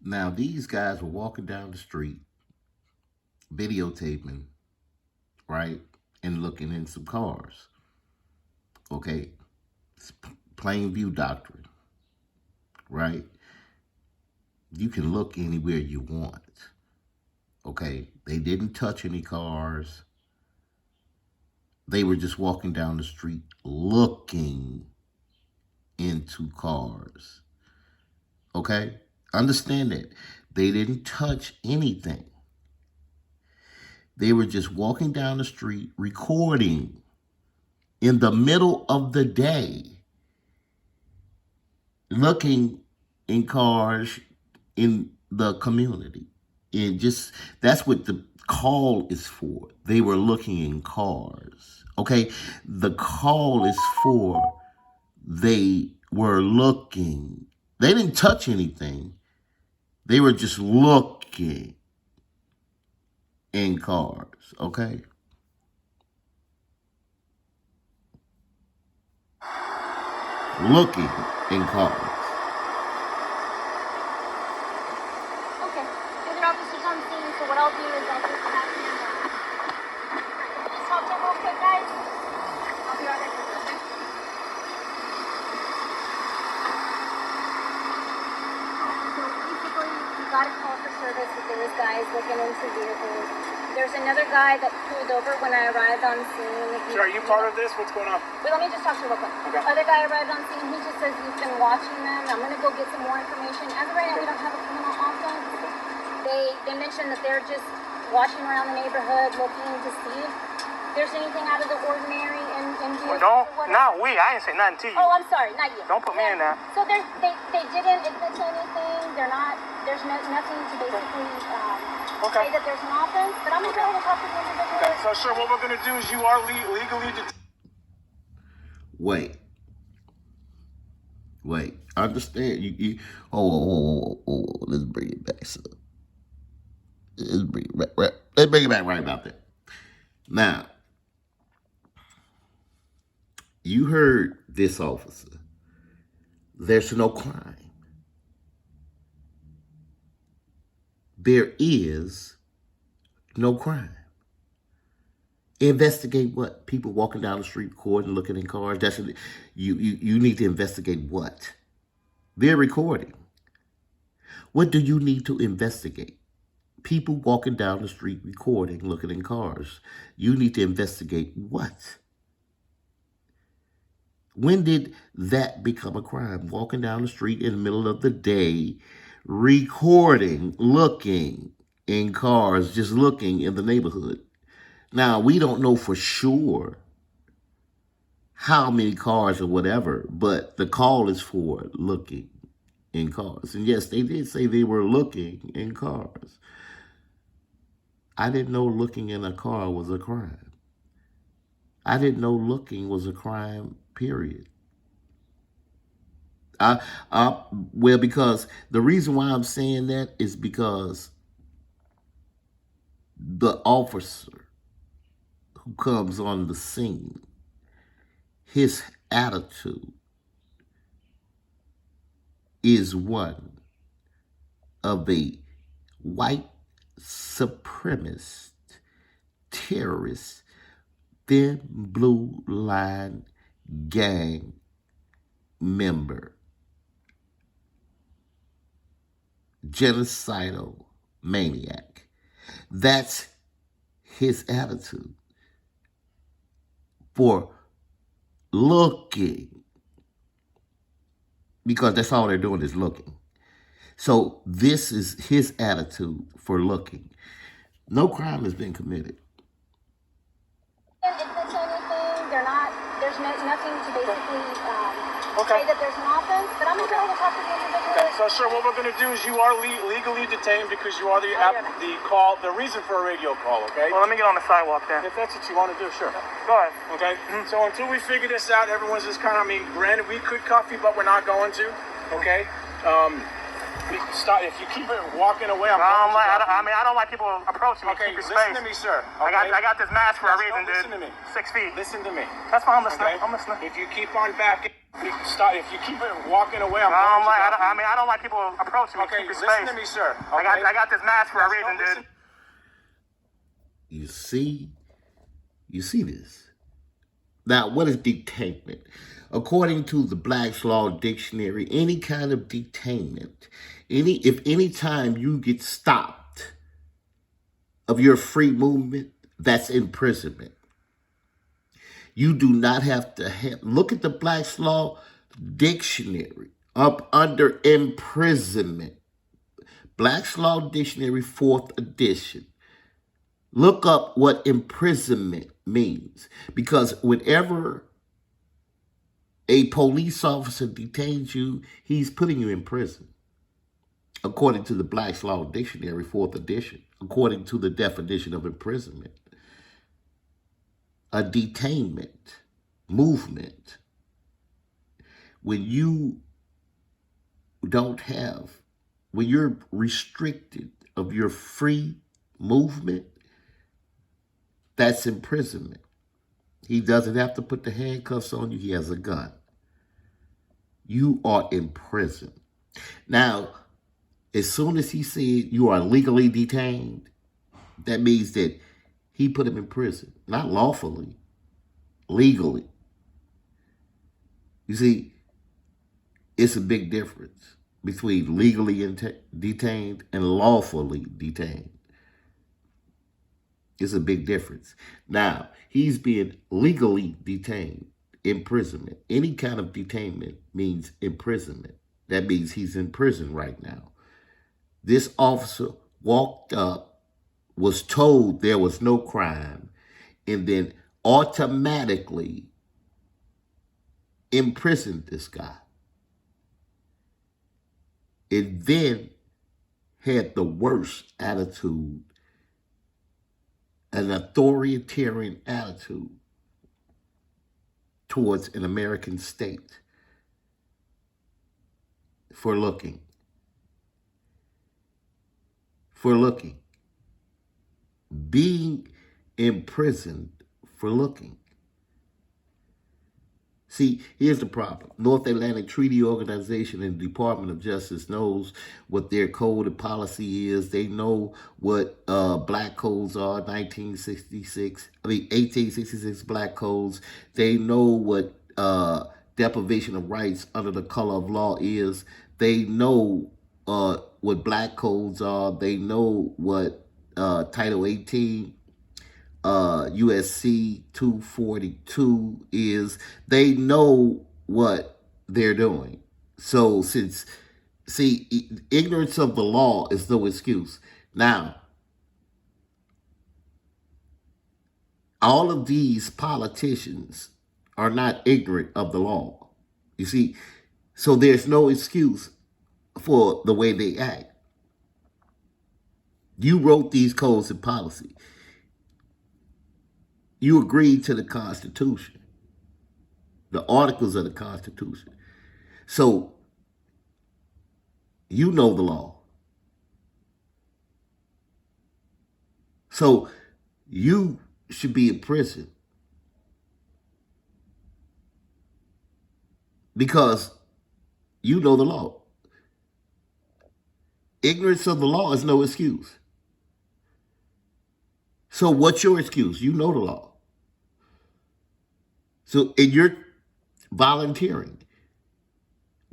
Now, these guys were walking down the street, videotaping, right, and looking in some cars. Okay, it's plain view doctrine, right? You can look anywhere you want. Okay, they didn't touch any cars. They were just walking down the street looking into cars. Okay, understand that they didn't touch anything. They were just walking down the street recording in the middle of the day, looking in cars in the community. And just that's what the call is for. They were looking in cars. Okay? The call is for they were looking. They didn't touch anything. They were just looking in cars. Okay? Looking in cars. Okay. Other officers on scene, so what I'll do is I'll just have him just talk to him real quick, guys. I'll be right back with you, okay? So basically, we got a call for service that there was guys looking into vehicles. There's another guy that pulled over when I arrived on scene. Sir, are you part of this? What's going on? Wait, let me just talk to you real quick. Okay. Other guy arrived on scene. He just says he's been watching them. I'm gonna go get some more information. As of right now, we don't have a criminal offense. They mentioned that they're just watching around the neighborhood, looking to see if there's anything out of the ordinary in vehicles Don't, or whatever. not we. I ain't say nothing to you. Oh, I'm sorry, not you. Don't put me in that. So they didn't admit to anything. They're not. There's nothing to basically Okay. say that there's an offense. But I'm gonna go ahead and talk to the individual. Okay. So, sir, what we're going to do is you are legally detained. Wait. Understand? Let's bring it back, son. Let's bring it back. Let's bring it back right about that. Now, you heard this officer. There's no crime. There is no crime. Investigate what? People walking down the street recording, looking in cars. That's what, you need to investigate what? They're recording. What do you need to investigate? People walking down the street recording, looking in cars. You need to investigate what? When did that become a crime? Walking down the street in the middle of the day, recording, looking in cars, just looking in the neighborhood. Now, we don't know for sure how many cars or whatever, but the call is for looking in cars. And yes, they did say they were looking in cars. I didn't know looking in a car was a crime. I didn't know looking was a crime, period. Well, because the reason why I'm saying that is because the officer who comes on the scene, his attitude is one of a white supremacist, terrorist, thin blue line gang member, genocidal maniac. That's his attitude for looking, because that's all they're doing is looking. So this is his attitude for looking. No crime has been committed. Admit to anything. They're not. There's nothing to basically Okay. say that there's an offense. But I'm gonna go ahead and talk to the individual. Okay. So, sir, what we're going to do is you are legally detained because you are the reason for a radio call, okay? Well, let me get on the sidewalk then. If that's what you want to do, sure. Go ahead. Okay? So until we figure this out, everyone's just kind of, granted, we could cuff you, but we're not going to, okay? Stop. If you keep it walking away, I'm I don't going like. to I don't like people approaching me. Okay, Keep your listen space. to me, sir. I got this mask for a Yes, reason, no, listen dude. to me. 6 feet. Listen to me. That's fine. I'm listening. Okay? I'm listening. If you keep on backing, stop. If you keep it walking away, I'm I don't going like. to I don't like people approaching me. Okay, Keep your listen space. to me, sir. I got this mask for a Yes, no, reason, listen- dude. You see this. Now, what is detainment? According to the Black's Law Dictionary, any kind of detainment, any time you get stopped of your free movement, that's imprisonment. You do not have to look at the Black's Law Dictionary up under imprisonment. Black's Law Dictionary, 4th edition. Look up what imprisonment means, because whenever a police officer detains you, he's putting you in prison. According to the Black's Law Dictionary, 4th edition, according to the definition of imprisonment, a detainment, movement, when you're restricted of your free movement, that's imprisonment. He doesn't have to put the handcuffs on you. He has a gun. You are in prison. Now, as soon as he said you are legally detained, that means that he put him in prison. Not lawfully, legally. You see, it's a big difference between legally detained and lawfully detained. It's a big difference. Now, he's being legally detained, imprisonment. Any kind of detainment means imprisonment. That means he's in prison right now. This officer walked up, was told there was no crime, and then automatically imprisoned this guy. And then had the worst attitude, an authoritarian attitude towards an American state for looking. Being imprisoned for looking. See, here's the problem. North Atlantic Treaty Organization and the Department of Justice knows what their code of policy is. They know what black codes are, 1866 black codes. They know what deprivation of rights under the color of law is. They know what black codes are. They know what Title 18 USC 242 is. They know what they're doing. So ignorance of the law is no excuse. Now, all of these politicians are not ignorant of the law. You see, so there's no excuse for the way they act. You wrote these codes and policy. You agreed to the Constitution, the articles of the Constitution. So you know the law. So you should be in prison because you know the law. Ignorance of the law is no excuse. So what's your excuse? You know the law. So, and you're volunteering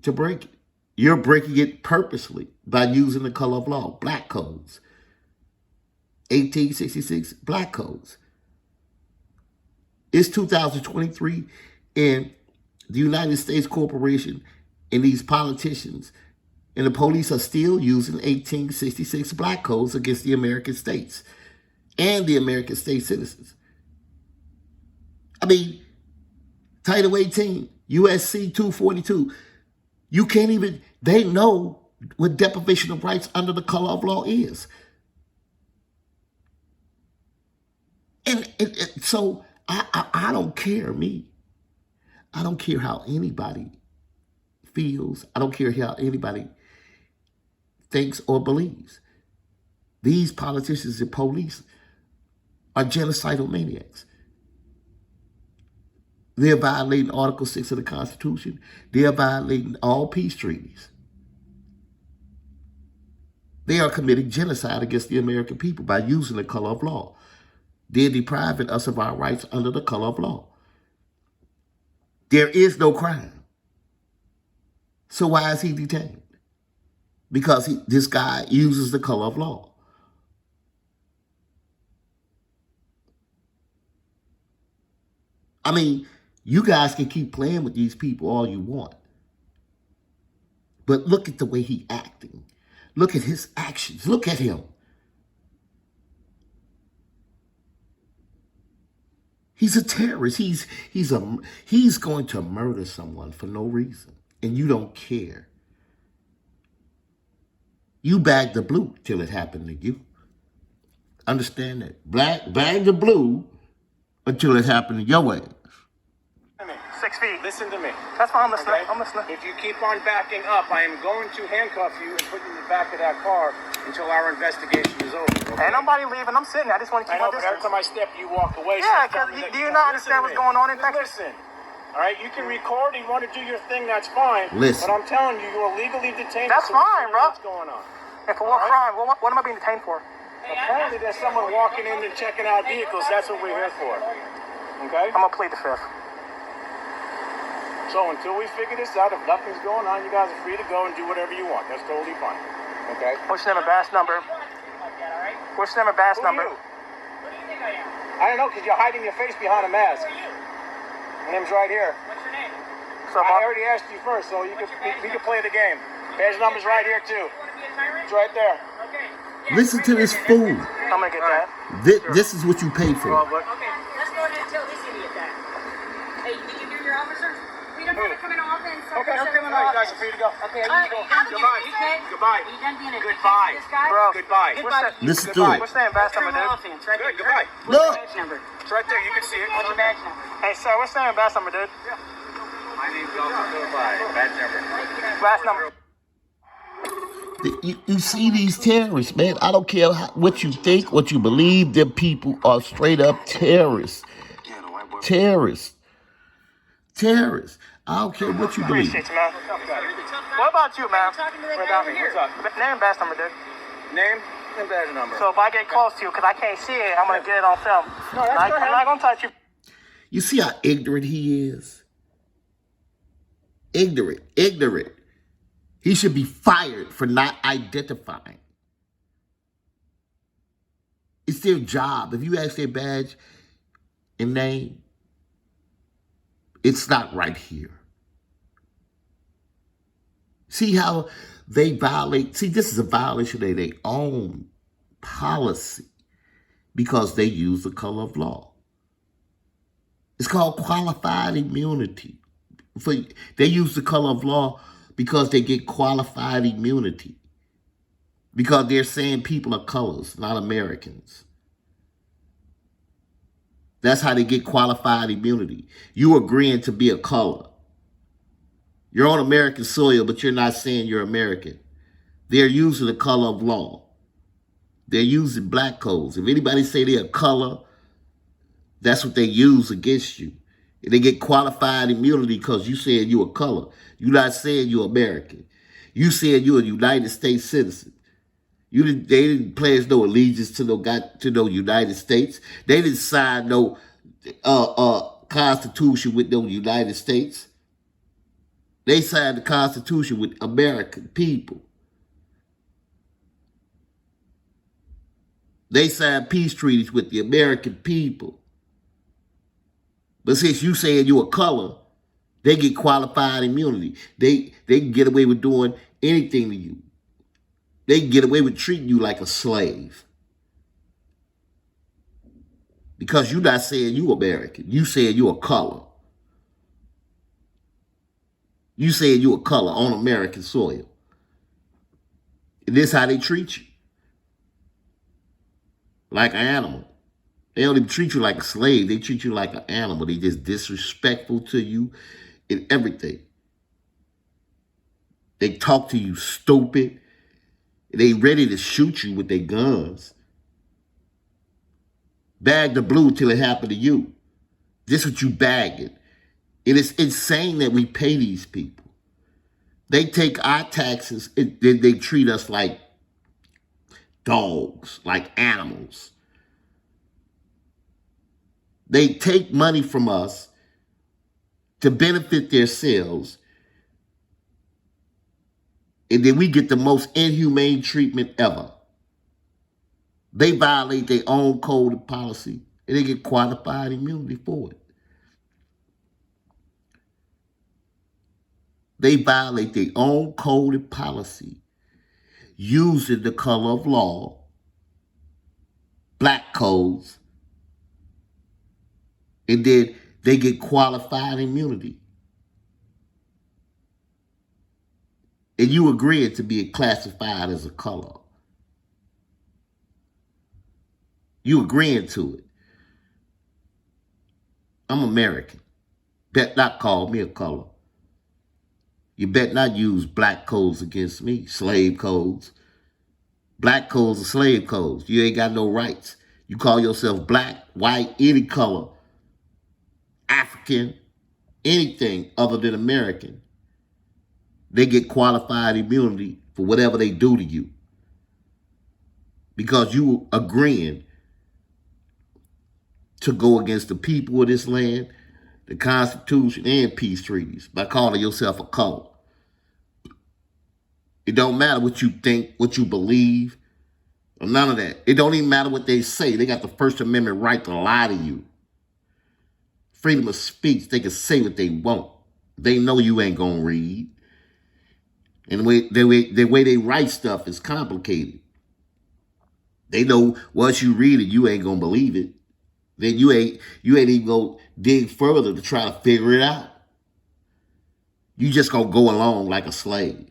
to break it. You're breaking it purposely by using the color of law, black codes. 1866 black codes. It's 2023, and the United States corporation and these politicians and the police are still using 1866 black codes against the American states and the American state citizens. I mean, Title 18, USC 242. You can't even, they know what deprivation of rights under the color of law is. And so I don't care, me. I don't care how anybody feels. I don't care how anybody thinks or believes. These politicians and police are genocidal maniacs. They're violating Article 6 of the Constitution. They're violating all peace treaties. They are committing genocide against the American people by using the color of law. They're depriving us of our rights under the color of law. There is no crime. So why is he detained? Because this guy uses the color of law. I mean, you guys can keep playing with these people all you want. But look at the way he's acting. Look at his actions. Look at him. He's a terrorist. He's going to murder someone for no reason. And you don't care. You bag the blue till it happened to you. Understand that? Bag the blue until it happened to your ass. 6 feet. Listen to me. That's fine. I'm listening. Okay? I'm listening. If you keep on backing up, I am going to handcuff you and put you in the back of that car until our investigation is over. Okay? Ain't nobody leaving. I'm sitting. I just want to I keep know, my but every distance. time I step, you walk away. Yeah, so tell 'cause me that do you don't. not Listen understand to what's me. going on in Just Texas? Listen. All right, you can record. You want to do your thing, that's fine. Listen. But I'm telling you, you are legally detained. That's so we fine, know bro. What's going on? And for what crime? What am I being detained for? Apparently, there's someone walking in and checking out vehicles. That's what we're here for. Okay? I'm gonna plead the fifth. So until we figure this out, if nothing's going on, you guys are free to go and do whatever you want. That's totally fine. Okay? What's your name and badge number? What's your name and badge Who are number? you? I don't know, because you're hiding your face behind a mask. My name's right here. What's your name? So I already asked you first, so we can play the game. Badge number's right here, too. You want to be a tyrant? It's right there. Okay. Listen to this fool. I'm gonna get that. This is what you pay for. Okay, let's go ahead and tell this idiot that. Hey, did you do your officers? We don't have a criminal offense. So Okay, no no criminal you guys offense. are free to go. Okay, are you How done did being you a dickhead? Goodbye. Are you done being a Goodbye. dickhead to this guy? Bro, Goodbye. What's that? Listen to Goodbye. it. What's your name and badge number, Criminal dude? offense, right Good, there. goodbye. What's Look. your badge number? It's right there. You can see it. What's your badge number? Hey, sir, what's your name and badge number, dude? My name's Officer Goodbye. Badge number. Badge number. You see these terrorists, man. I don't care what you think, what you believe. Them people are straight up terrorists. Terrorists. Terrorists. I don't care what you believe. Appreciate you, man. What about you, man? Talking to that What guy about over me? here. What's up? Name and badge number, dude. Name and badge number. So if I get close to you, because I can't see it, I'm gonna get it on film. No, that's I'm go ahead. not gonna touch you. You see how ignorant he is? Ignorant. He should be fired for not identifying. It's their job. If you ask their badge and name, it's not right here. See how they violate? See, this is a violation of their own policy because they use the color of law. It's called qualified immunity. They use the color of law because they get qualified immunity. Because they're saying people are colors, not Americans. That's how they get qualified immunity. You agreeing to be a color. You're on American soil, but you're not saying you're American. They're using the color of law. They're using black codes. If anybody say they're a color, that's what they use against you. They get qualified immunity because you said you're a color. You're not saying you're American. You said you're a United States citizen. They didn't pledge no allegiance to no United States. They didn't sign no Constitution with no United States. They signed the Constitution with American people. They signed peace treaties with the American people. But since you saying you're a color, they get qualified immunity. They can get away with doing anything to you. They can get away with treating you like a slave. Because you're not saying you American. You saying you a color. You saying you a color on American soil. And this how they treat you. Like an animal. They don't even treat you like a slave. They treat you like an animal. They just disrespectful to you in everything. They talk to you stupid. They ready to shoot you with their guns. Bag the blue till it happened to you. This what you bagging. It is insane that we pay these people. They take our taxes and then they treat us like dogs, like animals. They take money from us to benefit themselves, and then we get the most inhumane treatment ever. They violate their own code of policy, and they get qualified immunity for it. They violate their own code of policy using the color of law, black codes, and then they get qualified immunity. And you agreeing to be classified as a color. You agreeing to it. I'm American. Bet not call me a color. You bet not use black codes against me, slave codes. Black codes are slave codes. You ain't got no rights. You call yourself black, white, any color, African, anything other than American. They get qualified immunity for whatever they do to you. Because you agreeing to go against the people of this land, the Constitution, and peace treaties by calling yourself a color. It don't matter what you think, what you believe, or none of that. It don't even matter what they say. They got the First Amendment right to lie to you. Freedom of speech, they can say what they want. They know you ain't gonna read. And the way they write stuff is complicated. They know once you read it, you ain't gonna believe it. Then you ain't even gonna dig further to try to figure it out. You just gonna go along like a slave.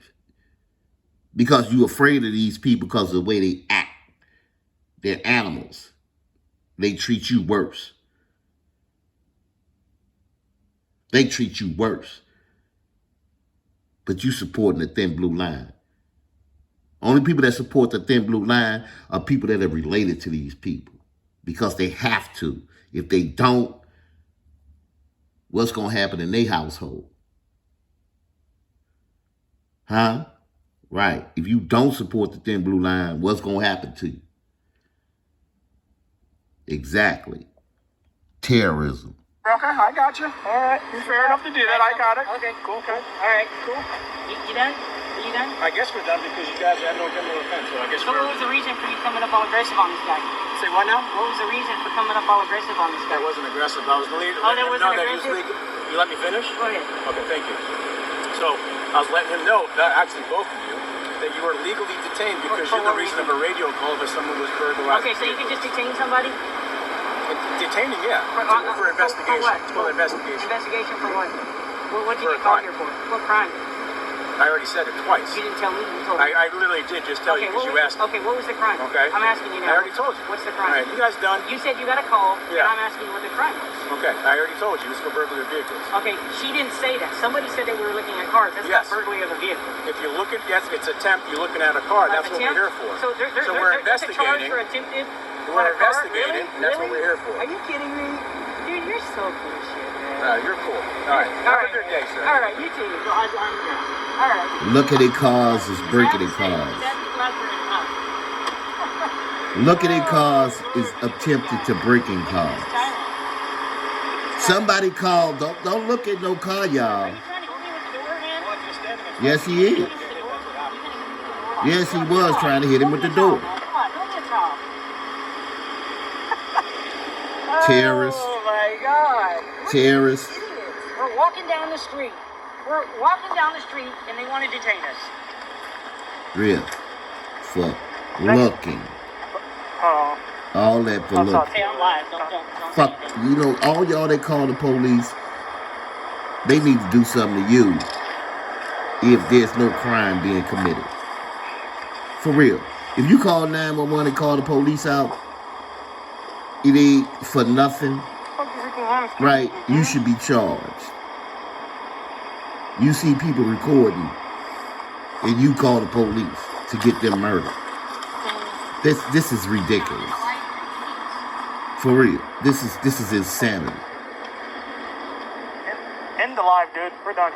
Because you're afraid of these people because of the way they act. They're animals. They treat you worse. They treat you worse. But you supporting the thin blue line. Only people that support the thin blue line are people that are related to these people. Because they have to. If they don't, what's going to happen in their household? Huh? Right. If you don't support the thin blue line, what's going to happen to you? Exactly. Terrorism. Okay, I got you. All right, you're fair enough to do that. I got it. Okay, Cool. Okay. All right, cool. You done? Are you done? I guess we're done because you guys had no criminal offense, so I guess So what was the reason for you coming up all aggressive on this guy? Say what now? What was the reason for coming up all aggressive on this guy? That wasn't aggressive. I was legal. Oh, that wasn't aggressive? You let me finish? Go ahead. Okay, thank you. So I was letting him know, actually both of you, that you were legally detained because For you're the what reason reason? of a radio call if someone was burglarized. Okay, so you can just detain somebody? Detaining, yeah. For investigation. For what? It's called investigation. Investigation for what? What did For you a call crime. here for? What crime? I already said it twice. You didn't tell me. You told me. I literally did just tell you because you asked me. Okay, what was the crime? Okay. I'm asking you I now. already told you. What's the All crime? right, you guys done? You said you got a call, Yeah. and I'm asking you what the crime was. Okay, I already told you. It's for burglary of vehicles. Okay, she didn't say that. Somebody said they were looking at cars. That's Yes. not burglary of a vehicle. If you look at, yes, it's attempt, you're looking at a car. That's what we're here for. So we're there's a charge for attempted. We're on a car? investigating, Really? and that's what Really? we're here for. Are you kidding me? Dude, you're so bullshit, man. You're cool. All right. Have a good day, sir. All right, you too. All right. Look at their cars is breaking their cars. Look at their cars is attempted to breaking cars. Somebody called. Don't look at no car, y'all. Yes, he is. Yes, he was trying to hit him with the door. Terrorists. Oh my God. Terrorists. We're walking down the street. And they want to detain us. Real. For looking. All that for looking. Hey, I'm live. Don't. Fuck, you know, all y'all that call the police, they need to do something to you if there's no crime being committed. For real. If you call 911 and call the police out, it ain't for nothing, right? You should be charged. You see people recording and you call the police. to get them murdered. This is ridiculous. For real. This is insanity. End the live, dude. We're done here.